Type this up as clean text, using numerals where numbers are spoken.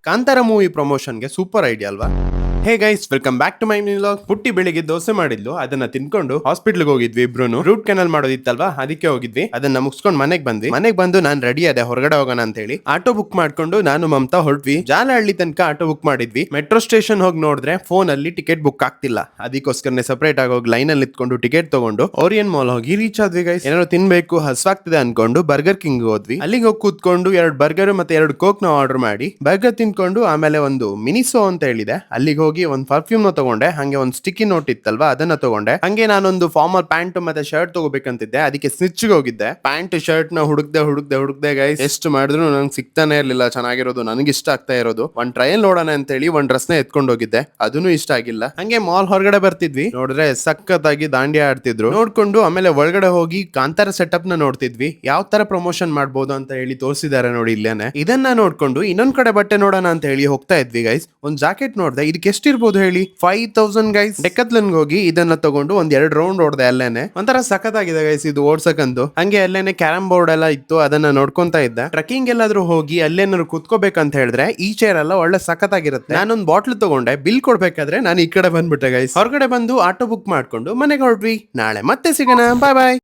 Kantara movie ಪ್ರಮೋಷನ್ಗೆ super idea ಅಲ್ವಾ? Hey guys, welcome back to my vlog. Putti ಬೆಳಿಗ್ಗೆ ದೋಸೆ ಮಾಡಿದ್ಲು, ಅದನ್ನ ತಿನ್ಕೊಂಡು ಹಾಸ್ಪಿಟ್ಲ್ಗೆ ಹೋಗಿದ್ವಿ ಇಬ್ರು. ರೂಟ್ ಕೆನಲ್ ಮಾಡೋದಿತ್ತಲ್ವಾ, ಅದಕ್ಕೆ ಹೋಗಿದ್ವಿ. ಅದನ್ನ ಮುಗಿಸ್ಕೊಂಡು ಮನೆಗೆ ಬಂದು ನಾನು ರೆಡಿ ಅದೇ ಹೊರಗಡೆ ಹೋಗೋಣ ಅಂತ ಹೇಳಿ ಆಟೋ ಬುಕ್ ಮಾಡ್ಕೊಂಡು ನಾನು ಮಮತಾ ಹೊರಟ್ವಿ. ಜಾಲಹಳ್ಳಿ ತನಕ ಆಟೋ ಬುಕ್ ಮಾಡಿದ್ವಿ. ಮೆಟ್ರೋ ಸ್ಟೇಷನ್ ಹೋಗಿ ನೋಡಿದ್ರೆ ಫೋನ್ ಅಲ್ಲಿ ಟಿಕೆಟ್ ಬುಕ್ ಆಗ್ತಿಲ್ಲ. ಅದಕ್ಕೋಸ್ಕರನೇ ಸಪರೇಟ್ ಆಗಿ ಹೋಗಿ ಲೈನ್ ಅಲ್ಲಿ ಇತ್ಕೊಂಡು ಟಿಕೆಟ್ ತಗೊಂಡು ಓರಿಯನ್ ಮಾಲ್ ಹೋಗಿ ರೀಚ್ ಆದ್ವಿ ಗೈಸ್. ಏನಾದ್ರು ತಿನ್ಬೇಕು, ಹಸ್ವಾಗ್ತಿದೆ ಅನ್ಕೊಂಡು ಬರ್ಗರ್ ಕಿಂಗ್ ಹೋದ್ವಿ. ಅಲ್ಲಿಗೆ ಹೋಗಿ ಕೂತ್ಕೊಂಡು 2 ಬರ್ಗರ್ ಮತ್ತೆ 2 ಕೋಕ್ ನ ಆರ್ಡರ್ ಮಾಡಿ ಬರ್ಗರ್ ತಿನ್ಕೊಂಡು ಆಮೇಲೆ ಒಂದು ಮಿನಿಸೋ ಅಂತ ಹೇಳಿದೆ, ಅಲ್ಲಿಗೆ ಹೋಗಿ ಒಂದು ಪರ್ಫ್ಯೂಮ್ ನ ತಗೊಂಡೆ. ಹಂಗೆ ಒಂದು ಸ್ಟಿಕ್ಕಿ ನೋಟ್ ಇತ್ತಲ್ವಾ, ಅದನ್ನ ತಗೊಂಡೆ. ಹಂಗೆ ನಾನೊಂದು ಫಾರ್ಮಲ್ ಪ್ಯಾಂಟ್ ಮತ್ತೆ ಶರ್ಟ್ ತಗೋಬೇಕಂತಿದ್ದೆ, ಅದಕ್ಕೆ ಸ್ನಿಚ್ ಗೆ ಹೋಗಿದ್ದೆ. ಪ್ಯಾಂಟ್ ಶರ್ಟ್ ನ ಹುಡುಕ್ದೆ ಗೈಸ್, ಎಷ್ಟು ಮಾಡಿದ್ರು ನಂಗೆ ಸಿಗ್ತಾನೆ ಇರ್ಲಿಲ್ಲ ಚೆನ್ನಾಗಿರೋದು, ನನಗೆ ಇಷ್ಟ ಆಗ್ತಾ ಇರೋದು. ಒಂದ್ ಟ್ರಯಲ್ ನೋಡೋಣ ಅಂತ ಹೇಳಿ ಒಂದ್ ಡ್ರೆಸ್ ನ ಎತ್ಕೊಂಡು ಹೋಗಿದ್ದೆ, ಅದನ್ನು ಇಷ್ಟ ಆಗಿಲ್ಲ. ಹಂಗೆ ಮಾಲ್ ಹೊರಗಡೆ ಬರ್ತಿದ್ವಿ, ನೋಡಿದ್ರೆ ಸಖತ್ತಾಗಿ ದಾಂಡಿಯಾ ಆಡ್ತಿದ್ರು. ನೋಡ್ಕೊಂಡು ಆಮೇಲೆ ಒಳಗಡೆ ಹೋಗಿ ಕಾಂತಾರ ಸೆಟಪ್ ನ ನೋಡ್ತಿದ್ವಿ, ಯಾವ ತರ ಪ್ರಮೋಷನ್ ಮಾಡ್ಬೋದು ಅಂತ ಹೇಳಿ ತೋರಿಸಿದಾರೆ ನೋಡಿ ಇಲ್ಲೇನೆ. ಇದನ್ನ ನೋಡ್ಕೊಂಡು ಇನ್ನೊಂದ್ ಕಡೆ ಬಟ್ಟೆ ನೋಡೋಣ ಅಂತ ಹೇಳಿ ಹೋಗ್ತಾ ಇದ್ವಿ ಗೈಸ್. ಒಂದ್ ಜಾಕೆಟ್ ನೋಡ್ದೆ, ಇದಕ್ಕೆ ಎಷ್ಟಿರ್ಬೋದು ಹೇಳಿ? 5000 ಗೈಸ್. ಡೆಕ್ಕತ್ಲನ್ ಹೋಗಿ ಇದನ್ನ ತಗೊಂಡು ಒಂದ್ 2 ರೌಂಡ್ ಹೊಡೆದೆ. ಅಲ್ಲೇನೆ ಒಂಥರ ಸಖತ್ತಾಗಿದೆ ಗೈಸ್ ಇದು ಓಡ್ಸಕಂದು. ಹಂಗೆ ಅಲ್ಲೇನೆ ಕ್ಯಾರಂ ಬೋರ್ಡ್ ಎಲ್ಲ ಇತ್ತು, ಅದನ್ನ ನೋಡ್ಕೊಂತಾ ಇದ್ದ. ಟ್ರೆಕ್ಕಿಂಗ್ ಎಲ್ಲಾದ್ರೂ ಹೋಗಿ ಅಲ್ಲೇನಾದ್ರು ಕುತ್ಕೋಬೇಕಂತ ಹೇಳಿದ್ರೆ ಈ ಚೇರ್ ಎಲ್ಲ ಒಳ್ಳೆ ಸಖತ್ತಾಗಿರುತ್ತೆ. ನಾನೊಂದ್ ಬಾಟ್ಲ್ ತಗೊಂಡೆ, ಬಿಲ್ ಕೊಡ್ಬೇಕಾದ್ರೆ ನಾನು ಈ ಕಡೆ ಬಂದ್ಬಿಟ್ಟೆ ಗೈಸ್. ಹೊರಗಡೆ ಬಂದು ಆಟೋ ಬುಕ್ ಮಾಡ್ಕೊಂಡು ಮನೆಗೆ ಹೊರಟ್ವಿ. ನಾಳೆ ಮತ್ತೆ ಸಿಗೋಣ, ಬಾಯ್ ಬಾಯ್.